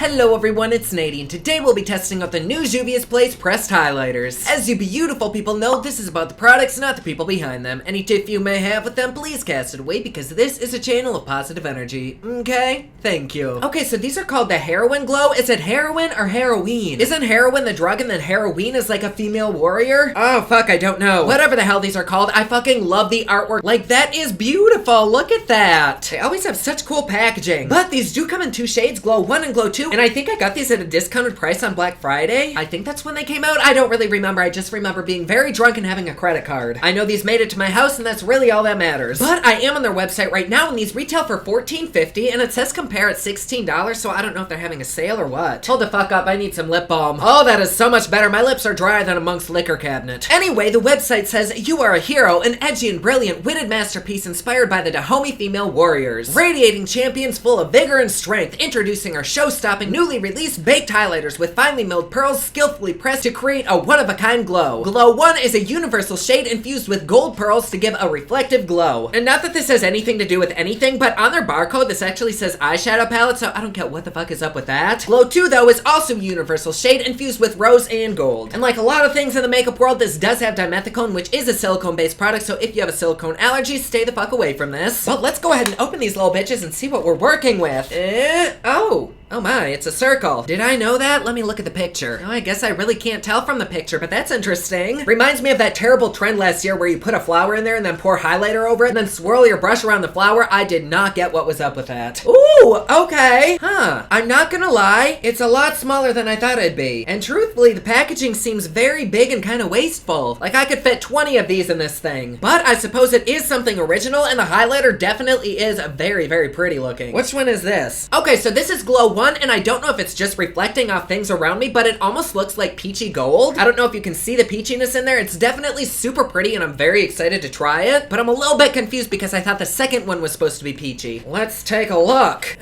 Hello everyone, it's Nadie, and today we'll be testing out the new JUVIA'S pressed highlighters. As you beautiful people know, this is about the products, not the people behind them. Any tiff you may have with them, please cast it away because this is a channel of positive energy. Okay? Thank you. Okay, so these are called the Heroine Glow. Is it heroin or heroine? Isn't heroin the drug and then heroine is like a female warrior? Oh fuck, I don't know. Whatever the hell these are called, I fucking love the artwork. Like, that is beautiful. Look at that. They always have such cool packaging. But these do come in two shades, Glow 1 and Glow 2. And I think I got these at a discounted price on Black Friday. I think that's when they came out. I don't really remember. I just remember being very drunk and having a credit card. I know these made it to my house and that's really all that matters. But I am on their website right now and these retail for $14.50 and it says compare at $16, so I don't know if they're having a sale or what. Hold the fuck up, I need some lip balm. Oh, that is so much better. My lips are drier than a monk's liquor cabinet. Anyway, the website says, you are a hero, an edgy and brilliant witted masterpiece inspired by the Dahomey female warriors. Radiating champions full of vigor and strength, introducing our show-stopping, newly released baked highlighters with finely milled pearls skillfully pressed to create a one-of-a-kind glow. Glow 1 is a universal shade infused with gold pearls to give a reflective glow. And not that this has anything to do with anything, but on their barcode, this actually says eyeshadow palette, so I don't get what the fuck is up with that. Glow 2, though, is also a universal shade infused with rose and gold. And like a lot of things in the makeup world, this does have dimethicone, which is a silicone-based product, so if you have a silicone allergy, stay the fuck away from this. But let's go ahead and open these little bitches and see what we're working with. Oh my, it's a circle. Did I know that? Let me look at the picture. Oh, I guess I really can't tell from the picture, but that's interesting. Reminds me of that terrible trend last year where you put a flower in there and then pour highlighter over it and then swirl your brush around the flower. I did not get what was up with that. Ooh, okay. Huh. I'm not gonna lie, it's a lot smaller than I thought it'd be. And truthfully, the packaging seems very big and kind of wasteful. Like I could fit 20 of these in this thing. But I suppose it is something original and the highlighter definitely is very, very pretty looking. Which one is this? Okay, so this is Glow 1 and I don't know if it's just reflecting off things around me, but it almost looks like peachy gold. I don't know if you can see the peachiness in there. It's definitely super pretty and I'm very excited to try it, but I'm a little bit confused because I thought the second one was supposed to be peachy. Let's take a look.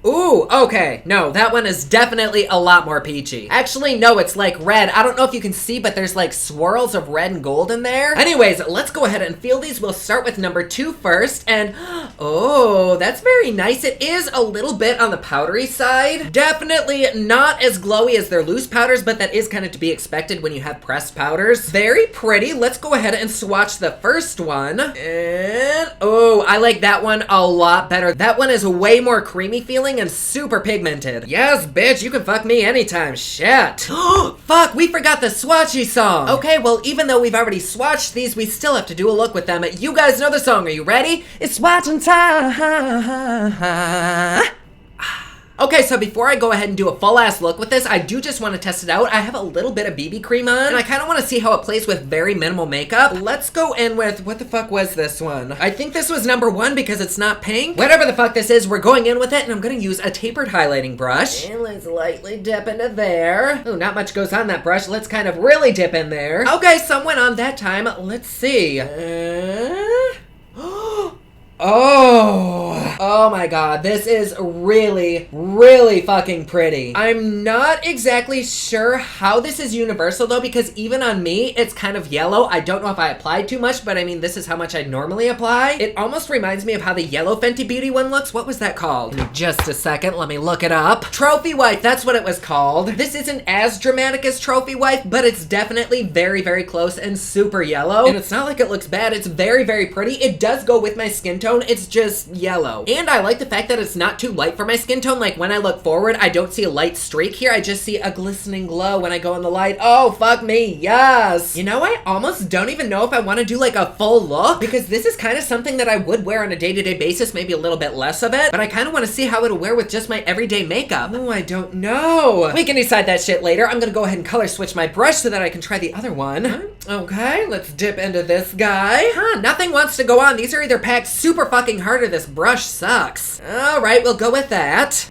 Ooh, okay. No, that one is definitely a lot more peachy. Actually, no, it's like red. I don't know if you can see, but there's like swirls of red and gold in there. Anyways, let's go ahead and feel these. We'll start with number 2 first, and oh, that's very nice. It is a little bit on the powdery side. Definitely not as glowy as their loose powders, but that is kind of to be expected when you have pressed powders. Very pretty. Let's go ahead and swatch the first one. And oh, I like that one a lot better. That one is way more creamy feeling and super pigmented. Yes, bitch, you can fuck me anytime. Shit. Fuck, we forgot the swatchy song. Okay, well, even though we've already swatched these, we still have to do a look with them. You guys know the song. Are you ready? It's swatching time. Okay, so before I go ahead and do a full-ass look with this, I do just want to test it out. I have a little bit of BB cream on, and I kind of want to see how it plays with very minimal makeup. Let's go in with, what the fuck was this one? I think this was number 1 because it's not pink. Whatever the fuck this is, we're going in with it, and I'm going to use a tapered highlighting brush. And let's lightly dip into there. Oh, not much goes on that brush. Let's kind of really dip in there. Okay, some went on that time. Let's see. Oh my god, this is really, really fucking pretty. I'm not exactly sure how this is universal though, because even on me, it's kind of yellow. I don't know if I applied too much, but I mean, this is how much I normally apply. It almost reminds me of how the yellow Fenty Beauty one looks. What was that called? Just a second, let me look it up. Trophy Wife, that's what it was called. This isn't as dramatic as Trophy Wife, but it's definitely very, very close and super yellow. And it's not like it looks bad. It's very, very pretty. It does go with my skin tone. It's just yellow. And I like the fact that it's not too light for my skin tone. Like when I look forward, I don't see a light streak here. I just see a glistening glow when I go in the light. Oh, fuck me. Yes. You know, I almost don't even know if I want to do like a full look because this is kind of something that I would wear on a day-to-day basis, maybe a little bit less of it, but I kind of want to see how it'll wear with just my everyday makeup. Oh, I don't know. We can decide that shit later. I'm gonna go ahead and color switch my brush so that I can try the other one. Okay, let's dip into this guy. Nothing wants to go on. These are either packed super fucking hard or this brush sucks. All right, we'll go with that.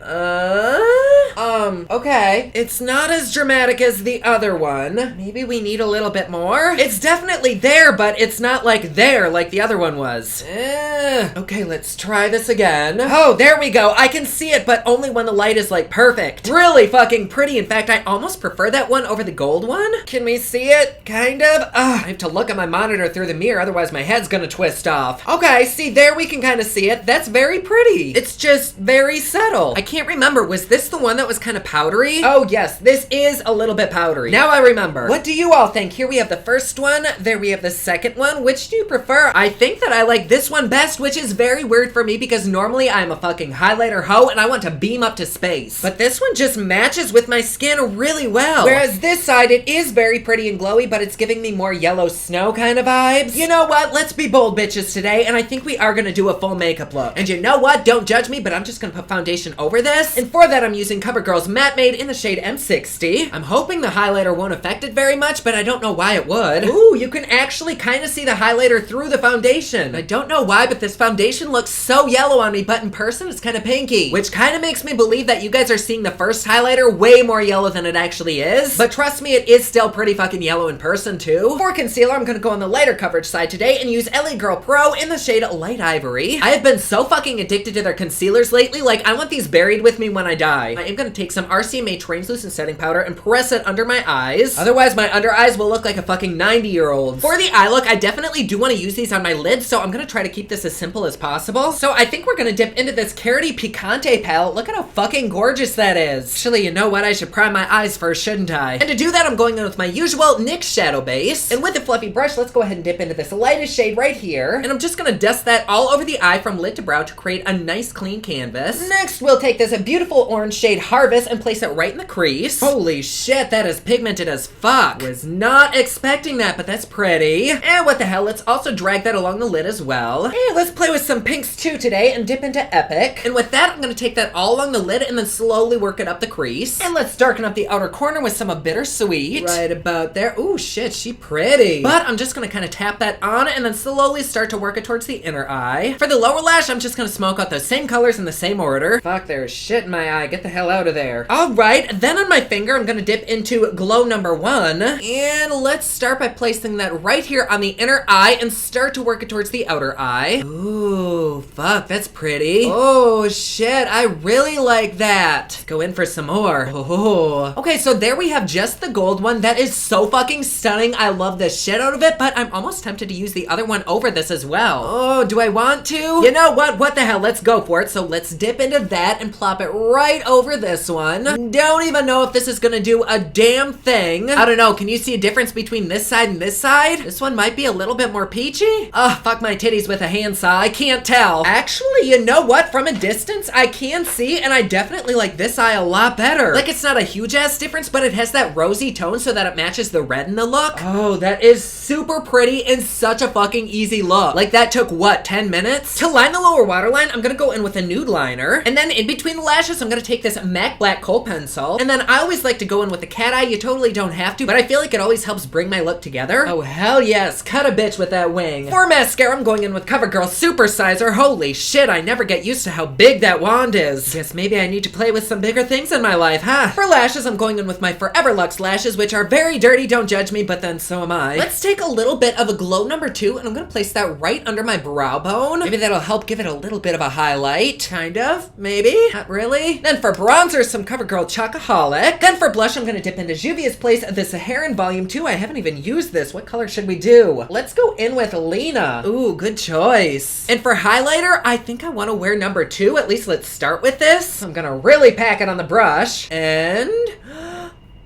Okay. It's not as dramatic as the other one. Maybe we need a little bit more? It's definitely there, but it's not like there like the other one was. Okay, let's try this again. Oh, there we go. I can see it, but only when the light is like perfect. Really fucking pretty. In fact, I almost prefer that one over the gold one. Can we see it? Kind of. I have to look at my monitor through the mirror, otherwise my head's gonna twist off. Okay, see, there we can kind of see it. That's very pretty. It's just very subtle. I can't remember. Was this the one that was kind of powdery? Oh, yes. This is a little bit powdery. Now I remember. What do you all think? Here we have the first one. There we have the second one. Which do you prefer? I think that I like this one best, which is very weird for me because normally I'm a fucking highlighter hoe and I want to beam up to space. But this one just matches with my skin really well. Whereas this side, it is very pretty and glowy, but it's giving me more yellow snow kind of vibes. You know what? Let's be bold bitches today, and I think we are gonna do a full makeup look. And you know what? Don't judge me, but I'm just gonna put foundation over this. And for that, I'm using CoverGirl's Matte Made in the shade M60. I'm hoping the highlighter won't affect it very much, but I don't know why it would. Ooh, you can actually kind of see the highlighter through the foundation. I don't know why, but this foundation looks so yellow on me, but in person it's kind of pinky, which kind of makes me believe that you guys are seeing the first highlighter way more yellow than it actually is. But trust me, it is still pretty fucking yellow in person too. For concealer, I'm gonna go on the lighter coverage side today and use LA Girl Pro in the shade Light Ivory. I have been so fucking addicted to their concealers lately, like I want these buried with me when I die. I am gonna take some RCMA translucent setting powder and press it under my eyes. Otherwise, my under eyes will look like a fucking 90-year-old. For the eye look, I definitely do want to use these on my lids, so I'm gonna try to keep this as simple as possible. So I think we're gonna dip into this Carity Picante palette. Look at how fucking gorgeous that is. Actually, you know what? I should prime my eyes first, shouldn't I? And to do that, I'm going in with my usual NYX shadow base. And with a fluffy brush, let's go ahead and dip into this lightest shade right here. And I'm just gonna dust that all over the eye from lid to brow to create a nice clean canvas. Next, we'll take this beautiful orange shade Harvest and place it right in the crease. Holy shit, that is pigmented as fuck. Was not expecting that, but that's pretty. And what the hell, let's also drag that along the lid as well. And let's play with some pinks too today and dip into Epic. And with that, I'm gonna take that all along the lid and then slowly work it up the crease. And let's darken up the outer corner with some of Bittersweet. Right about there. Ooh, shit, she pretty. But I'm just gonna kind of tap that on and then slowly start to work it towards the inner eye. For the lower lash, I'm just gonna smoke out those same colors in the same order. Fuck, there's shit in my eye. Get the hell out of there. All right, then on my finger, I'm gonna dip into Glow number 1. And let's start by placing that right here on the inner eye and start to work it towards the outer eye. Ooh, fuck, that's pretty. Oh, shit, I really like that. Let's go in for some more. Oh. Okay, so there we have just the gold one. That is so fucking stunning. I love the shit out of it, but I'm almost tempted to use the other one over this as well. Oh, do I want to? You know what? What the hell? Let's go for it. So let's dip into that and plop it right over this one. Don't even know if this is gonna do a damn thing. I don't know. Can you see a difference between this side and this side? This one might be a little bit more peachy. Oh, fuck my titties with a handsaw. I can't tell. Actually, you know what? From a distance, I can see, and I definitely like this eye a lot better. Like, it's not a huge ass difference, but it has that rosy tone so that it matches the red in the look. Oh, that is super pretty and such a fucking easy look. Like, that took, what, 10 minutes? To line the lower waterline, I'm gonna go in with a nude liner, and then in between the lashes, I'm gonna take this MAC Black Kohl pencil, and then I always like to go in with the cat eye. You totally don't have to, but I feel like it always helps bring my look together. Oh, hell yes. Cut a bitch with that wing. For mascara, I'm going in with CoverGirl Supersizer. Holy shit, I never get used to how big that wand is. Guess maybe I need to play with some bigger things in my life, huh? For lashes, I'm going in with my Forever Luxe lashes, which are very dirty, don't judge me, but then so am I. Let's take a little bit of a Glow number 2, and I'm gonna place that right under my brow bone. Maybe that'll help give it a little bit of a highlight. Kind of, maybe, not really. Then for bronzer, some CoverGirl Chocoholic. Then for blush, I'm gonna dip into JUVIA'S Place, the Heroine Volume 2. I haven't even used this. What color should we do? Let's go in with Lena. Ooh, good choice. And for highlighter, I think I wanna wear number 2. At least let's start with this. I'm gonna really pack it on the brush. And...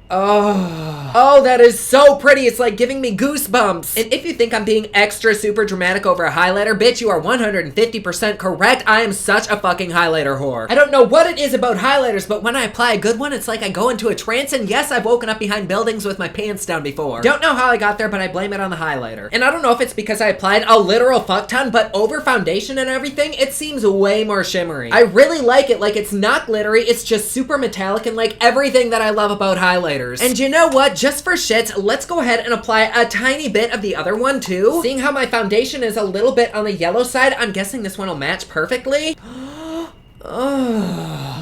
Oh, that is so pretty. It's like giving me goosebumps. And if you think I'm being extra super dramatic over a highlighter, bitch, you are 150% correct. I am such a fucking highlighter whore. I don't know what it is about highlighters, but when I apply a good one, it's like I go into a trance, and yes, I've woken up behind buildings with my pants down before. Don't know how I got there, but I blame it on the highlighter. And I don't know if it's because I applied a literal fuck ton, but over foundation and everything, it seems way more shimmery. I really like it. Like, it's not glittery, it's just super metallic and like everything that I love about highlighters. And you know what? Just for shits, let's go ahead and apply a tiny bit of the other one too. Seeing how my foundation is a little bit on the yellow side, I'm guessing this one will match perfectly.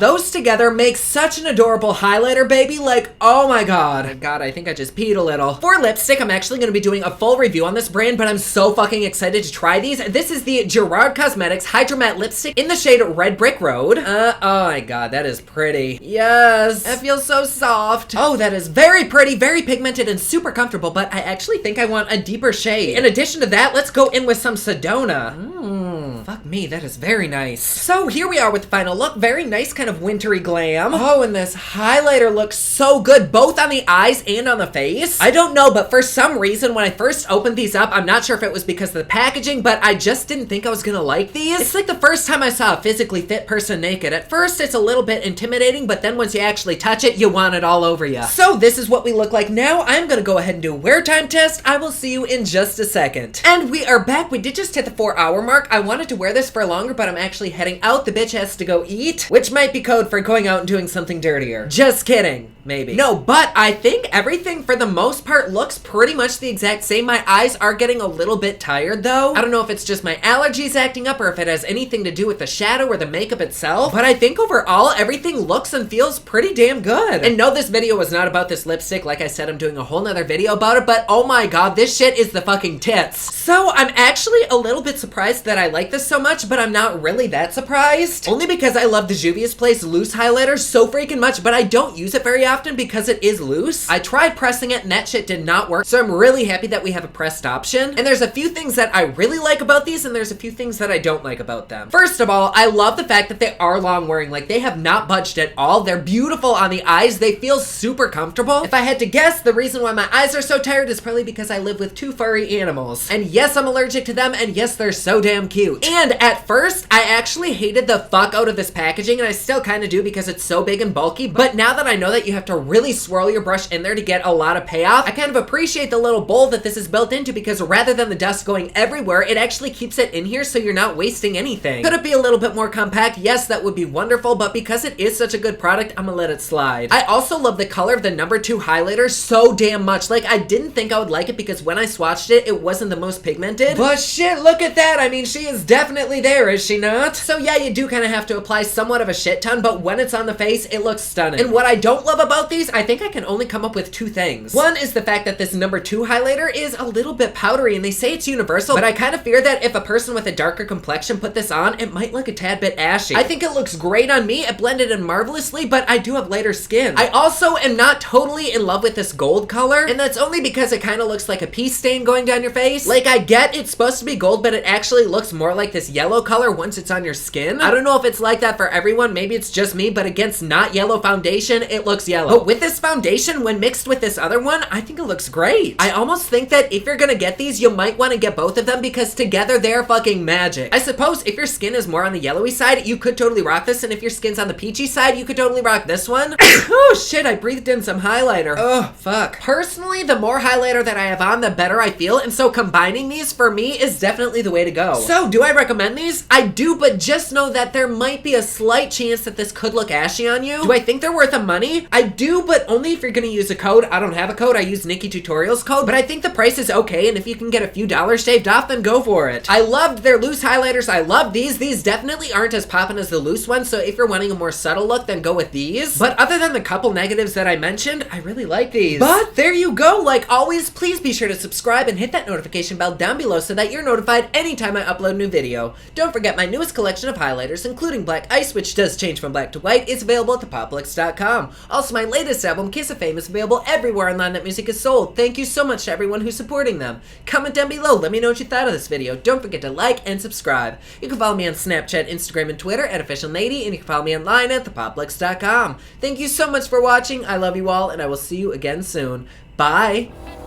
those together make such an adorable highlighter, baby. Like, oh my god. Oh my god, I think I just peed a little. For lipstick, I'm actually gonna be doing a full review on this brand, but I'm so fucking excited to try these. This is the Gerard Cosmetics Hydro Matte Lipstick in the shade Red Brick Road. Oh my god, that is pretty. Yes, that feels so soft. Oh, that is very pretty, very pigmented, and super comfortable, but I actually think I want a deeper shade. In addition to that, let's go in with some Sedona. Fuck me, that is very nice. So here we are with the final look. Very nice, kind of wintry glam. Oh, and this highlighter looks so good, both on the eyes and on the face. I don't know, but for some reason, when I first opened these up, I'm not sure if it was because of the packaging, but I just didn't think I was gonna like these. It's like the first time I saw a physically fit person naked. At first, it's a little bit intimidating, but then once you actually touch it, you want it all over you. So this is what we look like now. I'm gonna go ahead and do a wear time test. I will see you in just a second. And we are back. We did just hit the 4-hour mark. I wanted to wear this for longer, but I'm actually heading out. The bitch has to go eat, which might be code for going out and doing something dirtier. Just kidding. Maybe. No, but I think everything for the most part looks pretty much the exact same. My eyes are getting a little bit tired though. I don't know if it's just my allergies acting up or if it has anything to do with the shadow or the makeup itself, but I think overall everything looks and feels pretty damn good. And no, this video was not about this lipstick. Like I said, I'm doing a whole nother video about it, but oh my god, this shit is the fucking tits. So I'm actually a little bit surprised that I like this so much, but I'm not really that surprised. Only because I love the JUVIA'S Place loose highlighter so freaking much, but I don't use it very often because it is loose. I tried pressing it and that shit did not work, so I'm really happy that we have a pressed option. And there's a few things that I really like about these, and there's a few things that I don't like about them. First of all, I love the fact that they are long wearing. Like, they have not budged at all. They're beautiful on the eyes. They feel super comfortable. If I had to guess, the reason why my eyes are so tired is probably because I live with 2 furry animals. And yes, I'm allergic to them, and yes, they're so damn cute. And at first, I actually hated the fuck out of this packaging, and I still kind of do because it's so big and bulky, but now that I know that you have to really swirl your brush in there to get a lot of payoff, I kind of appreciate the little bowl that this is built into, because rather than the dust going everywhere, it actually keeps it in here so you're not wasting anything. Could it be a little bit more compact? Yes, that would be wonderful, but because it is such a good product, I'm gonna let it slide. I also love the color of the number 2 highlighter so damn much. Like, I didn't think I would like it because when I swatched it, it wasn't the most pigmented, but shit, look at that. I mean, she is definitely there, is she not? So yeah, you do kind of have to apply somewhat of a shit ton, but when it's on the face, it looks stunning. And what I don't love about these, I think I can only come up with 2 things. One is the fact that this number 2 highlighter is a little bit powdery, and they say it's universal, but I kind of fear that if a person with a darker complexion put this on, it might look a tad bit ashy. I think it looks great on me. It blended in marvelously, but I do have lighter skin. I also am not totally in love with this gold color, and that's only because it kind of looks like a pee stain going down your face. Like, I get it's supposed to be gold, but it actually looks more like this yellow color once it's on your skin. I don't know if it's like that for everyone. Maybe it's just me, but against not yellow foundation, it looks yellow. But with this foundation, when mixed with this other one, I think it looks great. I almost think that if you're gonna get these, you might want to get both of them because together they're fucking magic. I suppose if your skin is more on the yellowy side, you could totally rock this, and if your skin's on the peachy side, you could totally rock this one. Oh shit, I breathed in some highlighter. Oh, fuck. Personally, the more highlighter that I have on, the better I feel, and so combining these for me is definitely the way to go. So, do I recommend these? I do, but just know that there might be a slight chance that this could look ashy on you. Do I think they're worth the money? I do, but only if you're gonna use a code. I don't have a code. I use Nikki Tutorials code, but I think the price is okay, and if you can get a few dollars shaved off, then go for it. I loved their loose highlighters. I love these. These definitely aren't as poppin' as the loose ones, so if you're wanting a more subtle look, then go with these. But other than the couple negatives that I mentioned, I really like these. But there you go. Like always, please be sure to subscribe and hit that notification bell down below so that you're notified anytime I upload a new video. Don't forget my newest collection of highlighters, including Black Ice, which does change from black to white, is available at thepoplux.com. Also, my latest album, Kiss of Fame, is available everywhere online that music is sold. Thank you so much to everyone who's supporting them. Comment down below. Let me know what you thought of this video. Don't forget to like and subscribe. You can follow me on Snapchat, Instagram, and Twitter at OfficialNady, and you can follow me online at thepoplux.com. Thank you so much for watching. I love you all, and I will see you again soon. Bye!